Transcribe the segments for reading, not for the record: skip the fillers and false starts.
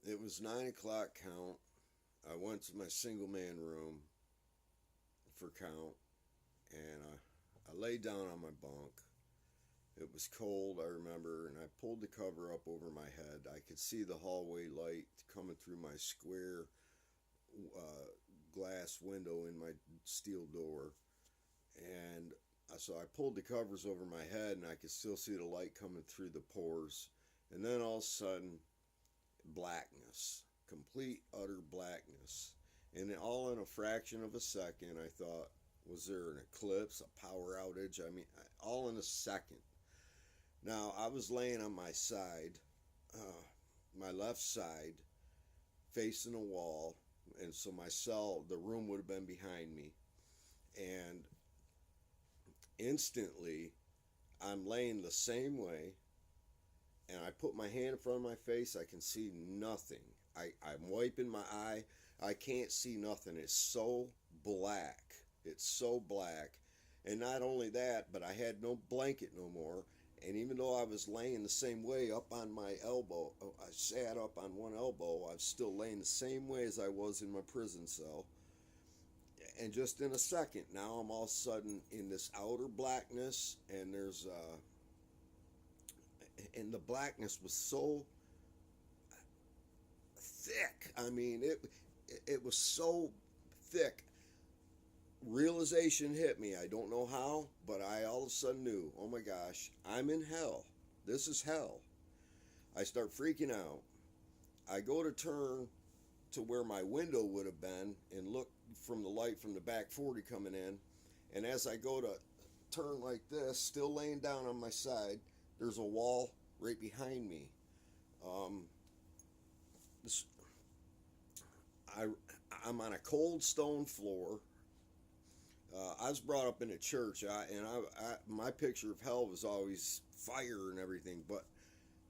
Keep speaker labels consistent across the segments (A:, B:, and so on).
A: It was 9 o'clock count. I went to my single man room for count, and I laid down on my bunk. It was cold, I remember, and I pulled the cover up over my head. I could see the hallway light coming through my square uh, glass window in my steel door. And so I pulled the covers over my head, and I could still see the light coming through the pores. And then all of a sudden, blackness, complete, utter blackness. And all in a fraction of a second, I thought, was there an eclipse, a power outage? I mean, all in a second. Now, I was laying on my side, uh, my left side, facing a wall, and so my cell, the room would have been behind me. And instantly, I'm laying the same way, and I put my hand in front of my face. I can see nothing. I'm wiping my eye. I can't see nothing. It's so black. It's so black. And not only that, but I had no blanket no more. And even though I was laying the same way up on my elbow, I sat up on one elbow, I was still laying the same way as I was in my prison cell. And just in a second, now I'm all of a sudden in this outer blackness, and and the blackness was so thick. I mean, it was so thick. Realization hit me. I don't know how, but I all of a sudden knew, oh my gosh, I'm in hell. This is hell. I start freaking out. I go to turn to where my window would have been and look from the light from the back 40 coming in. And as I go to turn like this, still laying down on my side, there's a wall right behind me. Um, this, I'm on a cold stone floor. I was brought up in a church, my picture of hell was always fire and everything, but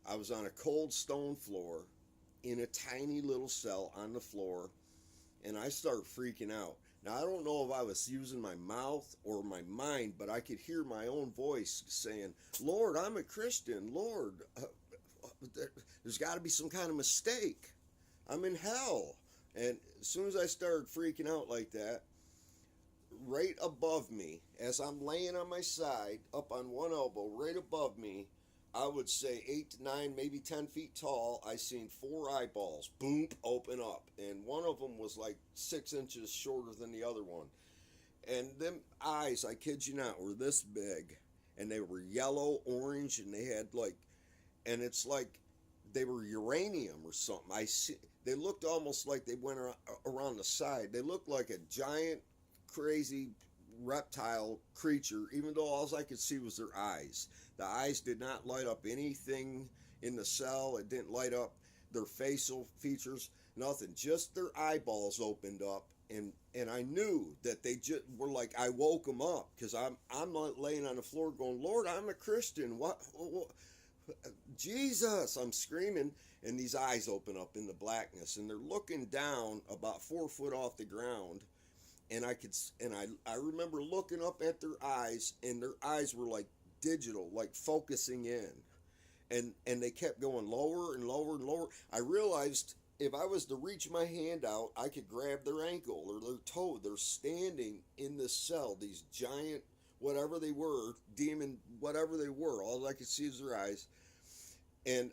A: I was on a cold stone floor in a tiny little cell on the floor, and I started freaking out. Now, I don't know if I was using my mouth or my mind, but I could hear my own voice saying, Lord, I'm a Christian. Lord, there's got to be some kind of mistake. I'm in hell. And as soon as I started freaking out like that, right above me, as I'm laying on my side, up on one elbow, right above me, I would say 8 to 9, maybe 10 feet tall, I seen four eyeballs, boom, open up. And one of them was like 6 inches shorter than the other one. And them eyes, I kid you not, were this big. And they were yellow, orange, and they had like, and it's like they were uranium or something. They looked almost like they went around the side. They looked like a giant, crazy reptile creature, even though all I could see was their eyes. The eyes did not light up anything in the cell. It didn't light up their facial features, nothing. Just their eyeballs opened up, and I knew that they just were like, I woke them up because I'm laying on the floor going, Lord, I'm a Christian. What Jesus, I'm screaming, and these eyes open up in the blackness, and they're looking down about 4 foot off the ground, and I remember looking up at their eyes, and their eyes were like digital, like focusing in, and they kept going lower and lower and lower. I realized if I was to reach my hand out, I could grab their ankle or their toe. They're standing in this cell, these giant, whatever they were, demon, whatever they were. All I could see was their eyes. And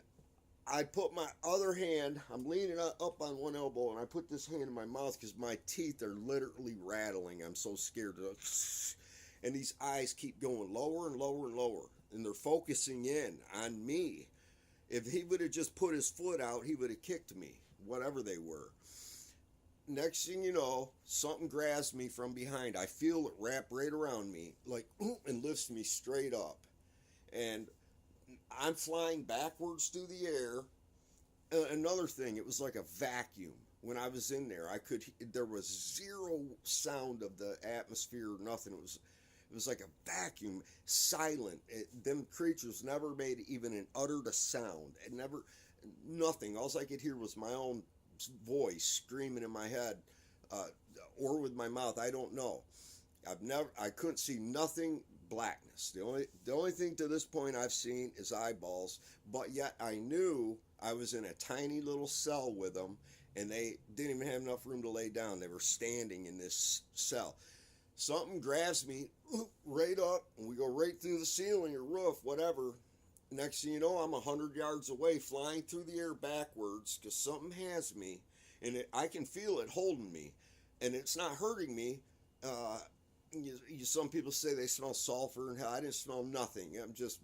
A: I put my other hand, I'm leaning up on one elbow, and I put this hand in my mouth because my teeth are literally rattling. I'm so scared. And these eyes keep going lower and lower and lower, and they're focusing in on me. If he would have just put his foot out, he would have kicked me, whatever they were. Next thing you know, something grabs me from behind. I feel it wrap right around me, like, and lifts me straight up. And I'm flying backwards through the air. Another thing, it was like a vacuum. When I was in there, there was zero sound of the atmosphere, nothing. It was like a vacuum, silent. Them creatures never made even an uttered a sound. It never, nothing. All I could hear was my own voice screaming in my head, uh, or with my mouth. I don't know. I couldn't see nothing. Blackness. The only thing to this point I've seen is eyeballs. But yet I knew I was in a tiny little cell with them, and they didn't even have enough room to lay down. They were standing in this cell. Something grabs me right up, and we go right through the ceiling or roof, whatever. Next thing you know, I'm 100 yards away, flying through the air backwards because something has me, and I can feel it holding me, and it's not hurting me. Uh, some people say they smell sulfur in hell. I didn't smell nothing.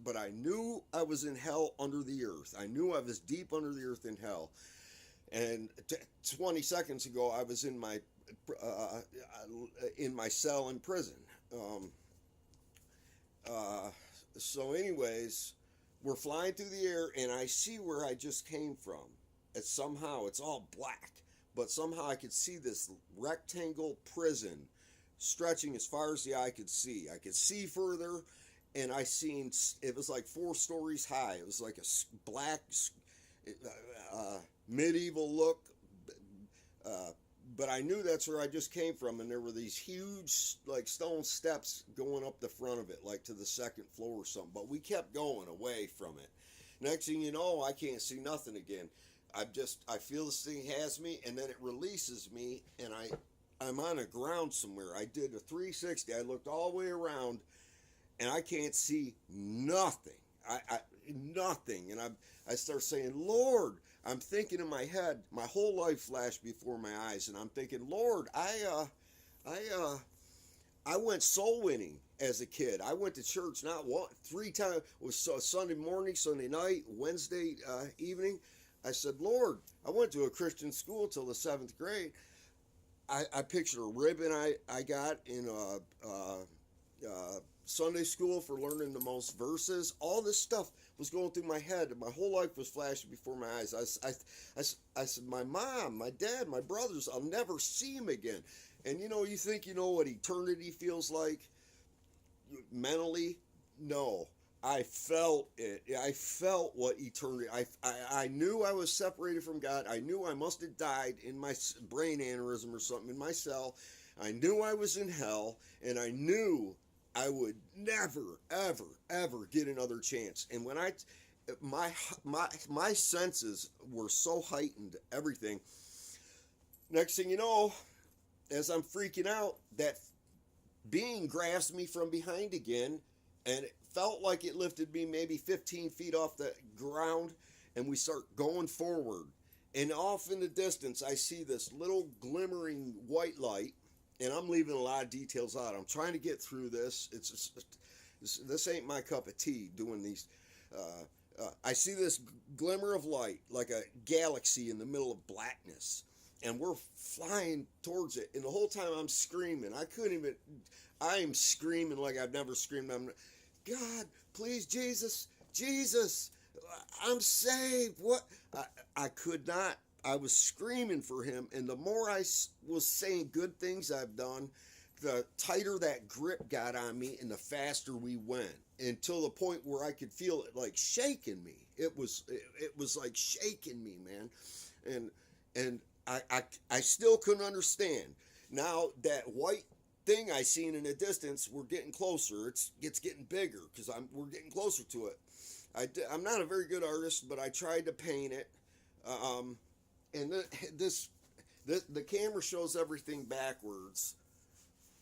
A: But I knew I was in hell under the earth. I knew I was deep under the earth in hell. And 20 seconds ago, I was in my cell in prison. So, anyways, we're flying through the air, and I see where I just came from. It's all black, but somehow I could see this rectangle prison stretching as far as the eye could see. I could see further, and it was like 4 stories high. It was like a black, medieval look, but I knew that's where I just came from, and there were these huge, like, stone steps going up the front of it, like to the 2nd floor or something, but we kept going away from it. Next thing you know, I can't see nothing again. I feel this thing has me, and then it releases me, and I'm on the ground somewhere. I did a 360. I looked all the way around, and I can't see nothing. Nothing. And I start saying, Lord, I'm thinking in my head, my whole life flashed before my eyes, and I'm thinking, Lord, I went soul winning as a kid. I went to church not 3 times. It was Sunday morning, Sunday night, Wednesday evening. I said, Lord, I went to a Christian school till the 7th grade. I pictured a ribbon I got in Sunday school for learning the most verses. All this stuff was going through my head, and my whole life was flashing before my eyes. I said, my mom, my dad, my brothers, I'll never see them again. And you think you know what eternity feels like mentally? No. I felt it. I felt what eternity. I knew I was separated from God. I knew I must have died in my brain aneurysm or something in my cell. I knew I was in hell, and I knew I would never, ever, ever get another chance. And when my senses were so heightened, everything. Next thing you know, as I'm freaking out, that being grabs me from behind again, and it felt like it lifted me maybe 15 feet off the ground, and we start going forward. And off in the distance, I see this little glimmering white light, and I'm leaving a lot of details out. I'm trying to get through this. This ain't my cup of tea doing these. I see this glimmer of light, like a galaxy in the middle of blackness, and we're flying towards it. And the whole time I'm screaming. I am screaming like I've never screamed. God, please, Jesus, I'm saved. What? I could not. I was screaming for him, and the more I was saying good things I've done, the tighter that grip got on me, and the faster we went, until the point where I could feel it like shaking me. It was like shaking me, man, and I still couldn't understand. Now that white thing I seen in the distance, we're getting closer. It's getting bigger because we're getting closer to it. I'm not a very good artist, but I tried to paint it. And the camera shows everything backwards.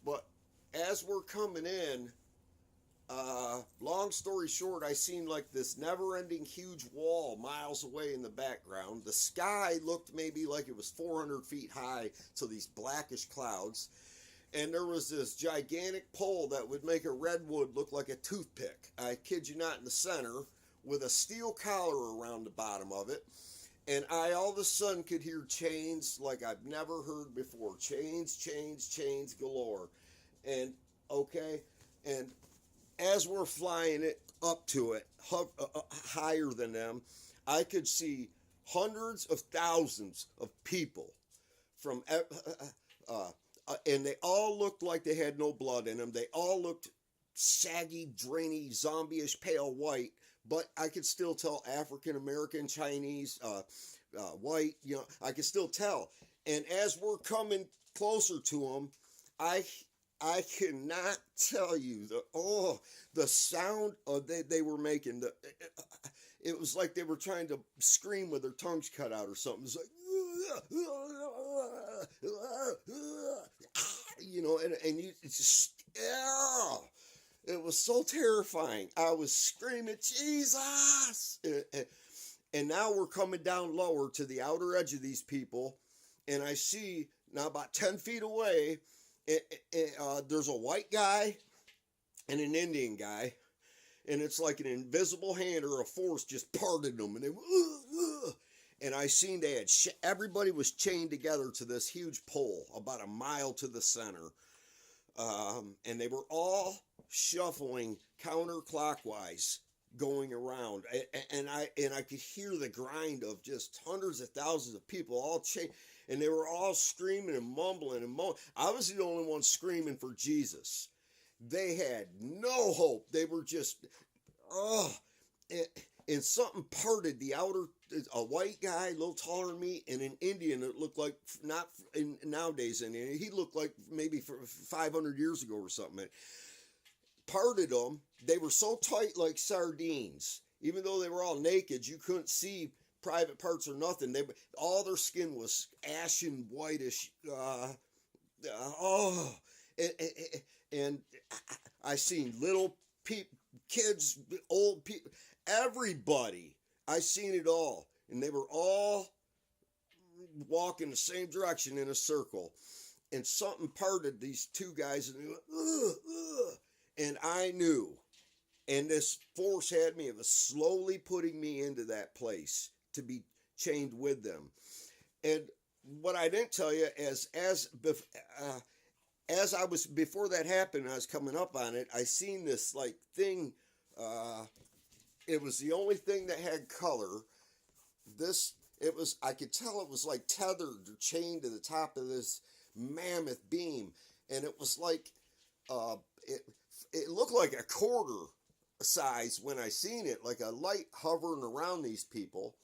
A: But as we're coming in, long story short, I seen like this never-ending huge wall miles away in the background. The sky looked maybe like it was 400 feet high to these blackish clouds. And there was this gigantic pole that would make a redwood look like a toothpick. I kid you not, in the center, with a steel collar around the bottom of it. And I all of a sudden could hear chains like I've never heard before. Chains galore. And, okay, and as we're flying it up to it, higher than them, I could see hundreds of thousands of people from... and they all looked like they had no blood in them. They all looked saggy, drainy, zombie-ish, pale white, but I could still tell African American, Chinese, white, I could still tell. And as we're coming closer to them, I cannot tell you the sound they were making. it was like they were trying to scream with their tongues cut out or something. It's like, you know, and you, it's just, yeah. It was so terrifying. I was screaming, Jesus! And now we're coming down lower to the outer edge of these people, and I see now about 10 feet away, there's a white guy and an Indian guy, and it's like an invisible hand or a force just parted them, and they went, and I seen they had everybody was chained together to this huge pole about a mile to the center, and they were all shuffling counterclockwise going around, and I could hear the grind of just hundreds of thousands of people all chained, and they were all screaming and mumbling and moaning. I was the only one screaming for Jesus. They had no hope. They were just, and something parted the outer, a white guy, a little taller than me, and an Indian that looked like, not in nowadays Indian, he looked like maybe 500 years ago or something. Parted them. They were so tight like sardines. Even though they were all naked, you couldn't see private parts or nothing. All their skin was ashen whitish. And I seen little kids, old people, everybody. I seen it all, and they were all walking the same direction in a circle. And something parted these two guys, and they went, ugh, ugh. And I knew, and this force had me, it was slowly putting me into that place to be chained with them. And what I didn't tell you is, as I was, before that happened, I was coming up on it, I seen this like thing, it was the only thing that had color. I could tell it was like tethered or chained to the top of this mammoth beam. And it was like, it looked like a quarter size when I seen it, like a light hovering around these people,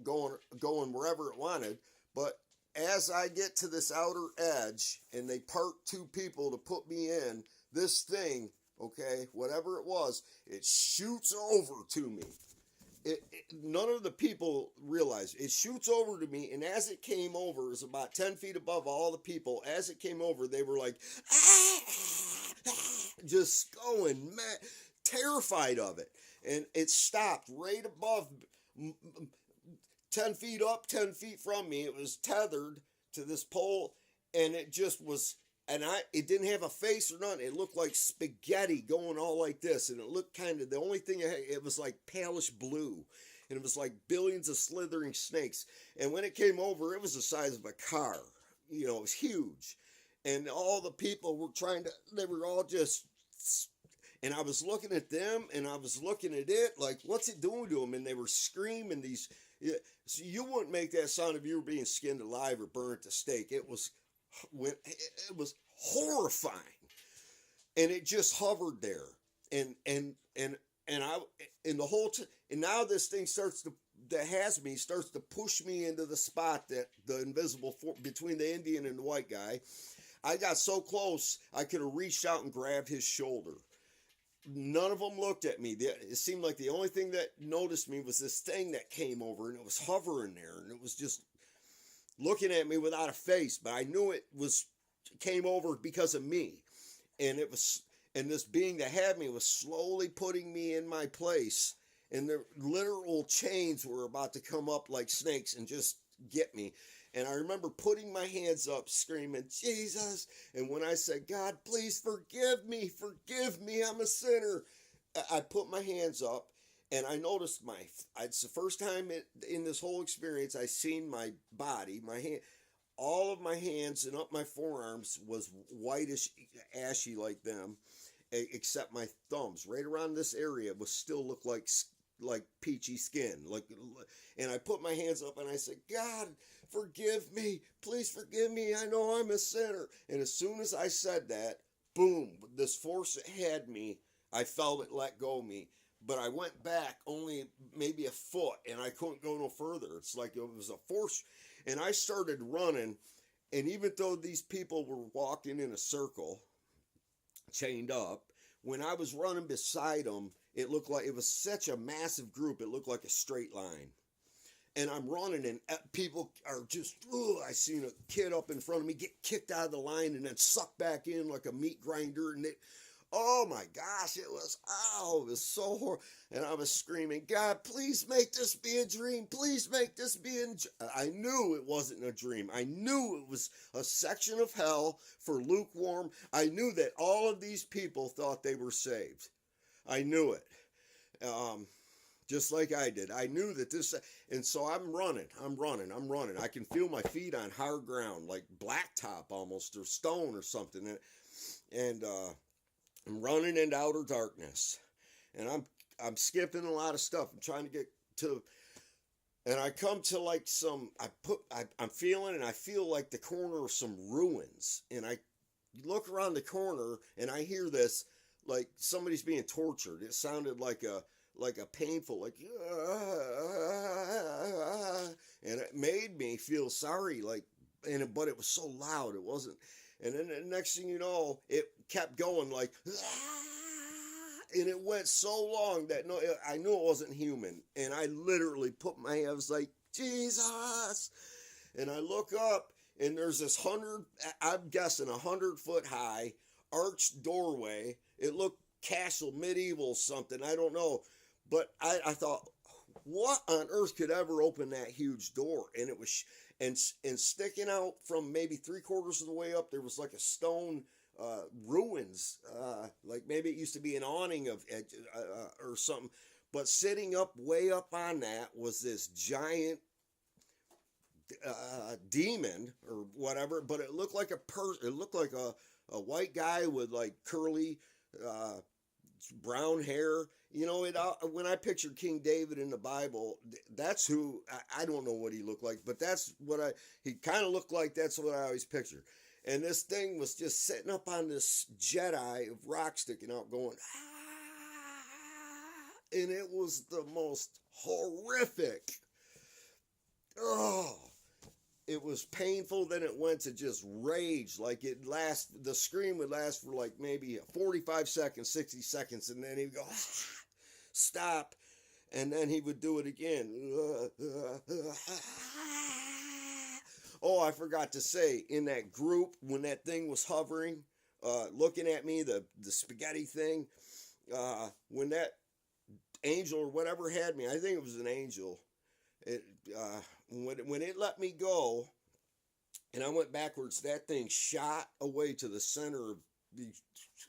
A: going wherever it wanted. But as I get to this outer edge and they part two people to put me in, this thing, okay, whatever it was, it shoots over to me. None of the people realized it shoots over to me, and as it came over, it was about 10 feet above all the people. As it came over, they were like, just going mad, terrified of it. And it stopped right above 10 feet up, 10 feet from me. It was tethered to this pole, and it just was, and it didn't have a face or nothing. It looked like spaghetti going all like this, and it looked kind of, the only thing it was like palish blue, and it was like billions of slithering snakes. And when it came over, it was the size of a car. You know, it was huge. And all the people were they were all just, and I was looking at them, and I was looking at it, like, what's it doing to them? And they were screaming these, so you wouldn't make that sound if you were being skinned alive or burned at the stake. It was horrifying, and it just hovered there, and the whole time, and now this thing starts to push me into the spot that the invisible between the Indian and the white guy. I got so close I could have reached out and grabbed his shoulder. None of them looked at me. It seemed like the only thing that noticed me was this thing that came over, and it was hovering there, and it was just looking at me without a face, but I knew it came over because of me. And this being that had me was slowly putting me in my place, and the literal chains were about to come up like snakes and just get me. And I remember putting my hands up, screaming, Jesus. And when I said, God, please forgive me, I'm a sinner. I put my hands up, and I noticed it's the first time in this whole experience I seen my body, my hand, all of my hands and up my forearms was whitish, ashy like them, except my thumbs. Right around this area was still looked like peachy skin. And I put my hands up and I said, God, forgive me. Please forgive me. I know I'm a sinner. And as soon as I said that, boom, this force that had me, I felt it let go of me. But I went back only maybe a foot, and I couldn't go no further. It's like it was a force. And I started running, and even though these people were walking in a circle, chained up, when I was running beside them, it looked like it was such a massive group. It looked like a straight line. And I'm running, and people are just, I seen a kid up in front of me get kicked out of the line and then sucked back in like a meat grinder. And oh my gosh, it was so horrible. And I was screaming, God, please make this be a dream. Please make this be a dream. I knew it wasn't a dream. I knew it was a section of hell for lukewarm. I knew that all of these people thought they were saved. I knew it. Just like I did. I knew that this, and so I'm running. I can feel my feet on hard ground, like blacktop almost, or stone or something. And I'm running into outer darkness. And I'm skipping a lot of stuff. I'm trying to get to, and I come to like I feel like the corner of some ruins. And I look around the corner and I hear this, like somebody's being tortured. It sounded like a painful, like, and it made me feel sorry, like, but it was so loud, it wasn't, and then the next thing you know, it kept going, like, and it went so long that I knew it wasn't human, and I literally put my hand, I was like, Jesus, and I look up, and there's this I'm guessing 100-foot high, arched doorway. It looked castle, medieval something, I don't know. But I thought, what on earth could ever open that huge door? And it was, and sticking out from maybe 3/4 of the way up, there was like a stone ruins, like maybe it used to be an awning of or something. But sitting up way up on that was this giant demon or whatever. But it looked like It looked like a white guy with like curly brown hair. You know, when I pictured King David in the Bible, that's who, I don't know what he looked like, but that's what he kind of looked like, that's what I always picture. And this thing was just sitting up on this Jedi of rock sticking out going, and it was the most horrific. It was painful, then it went to just rage, like the scream would last for like maybe 45 seconds, 60 seconds, and then he'd go, stop, and then he would do it again. Oh, I forgot to say, in that group, when that thing was hovering, looking at me, the spaghetti thing, when that angel or whatever had me, I think it was an angel, when it let me go and I went backwards, that thing shot away to the center of these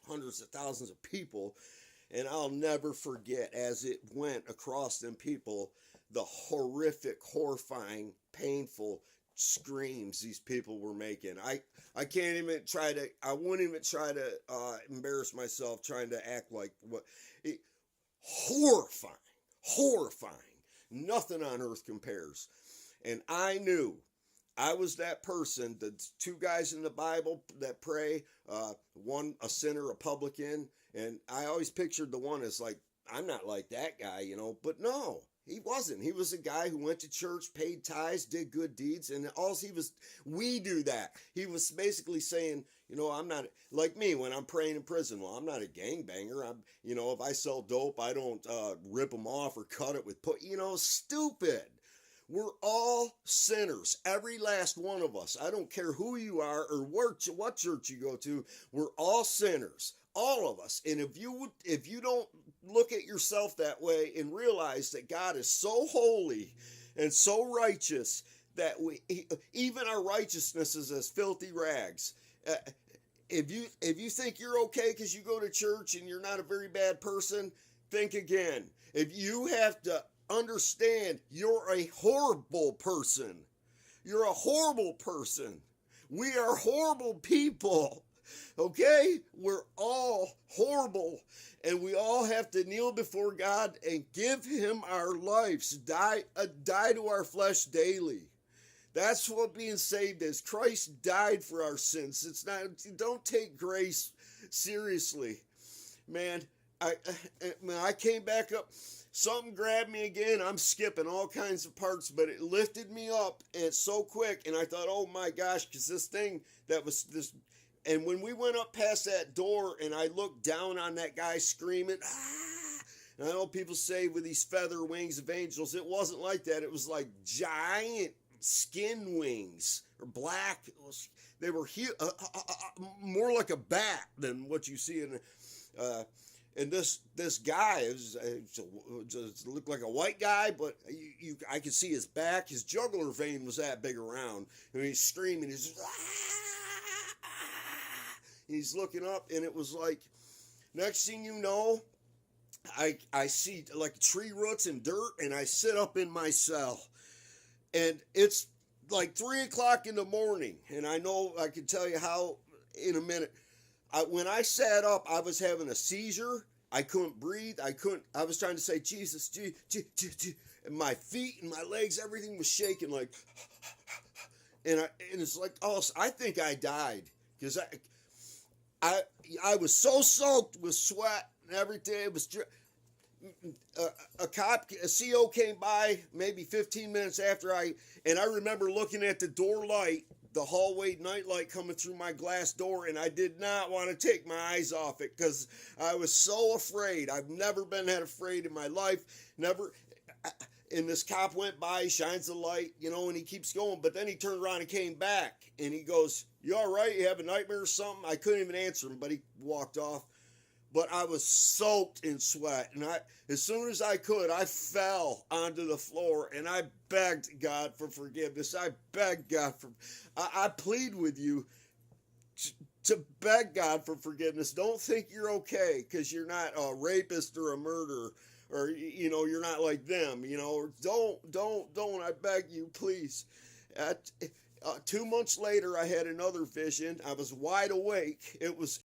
A: hundreds of thousands of people, and I'll never forget, as it went across them people, the horrific, horrifying, painful screams these people were making. I can't even try to, I wouldn't even try to embarrass myself trying to act like horrifying. Nothing on earth compares. And I knew I was that person, the two guys in the Bible that pray, one a sinner, a publican, and I always pictured the one as like, I'm not like that guy, you know, but no, he wasn't. He was a guy who went to church, paid tithes, did good deeds, and we do that. He was basically saying, you know, I'm not, like me when I'm praying in prison, well, I'm not a gangbanger. You know, if I sell dope, I don't rip them off or cut it with stupid. We're all sinners, every last one of us. I don't care who you are or what church you go to. We're all sinners, all of us. And if you don't look at yourself that way and realize that God is so holy and so righteous that even our righteousness is as filthy rags. If you think you're okay because you go to church and you're not a very bad person, think again. If you have to understand, you're a horrible person. You're a horrible person. We are horrible people. Okay? We're all horrible. And we all have to kneel before God and give him our lives. Die to our flesh daily. That's what being saved is. Christ died for our sins. It's not, don't take grace seriously. Man, I came back up. Something grabbed me again. I'm skipping all kinds of parts, but it lifted me up and so quick. And I thought, oh my gosh, because this thing that was this And when we went up past that door and I looked down on that guy screaming, ah, and I know people say with these feather wings of angels, it wasn't like that. It was like giant skin wings, or black. They were more like a bat than what you see in. And this guy just looked like a white guy, but I could see his back. His jugular vein was that big around, and he's screaming. He's just, he's looking up, and it was like, next thing you know, I see like tree roots and dirt, and I sit up in my cell, and it's like 3 o'clock in the morning, and I know I can tell you how in a minute. When I sat up, I was having a seizure. I couldn't breathe. I was trying to say Jesus, and my feet and my legs, everything was shaking like, and it's like, oh, I think I died because I was so soaked with sweat and everything. It was a CO came by maybe 15 minutes after and I remember looking at the door light, the hallway night light coming through my glass door, and I did not want to take my eyes off it because I was so afraid. I've never been that afraid in my life. Never. And this cop went by, shines the light, and he keeps going. But then he turned around and came back, and he goes, "You all right? You have a nightmare or something?" I couldn't even answer him, but he walked off. But I was soaked in sweat, and as soon as I could, I fell onto the floor, and I begged God for forgiveness. I begged God I plead with you to beg God for forgiveness. Don't think you're okay because you're not a rapist or a murderer, or you're not like them. Don't. I beg you, please. 2 months later, I had another vision. I was wide awake. It was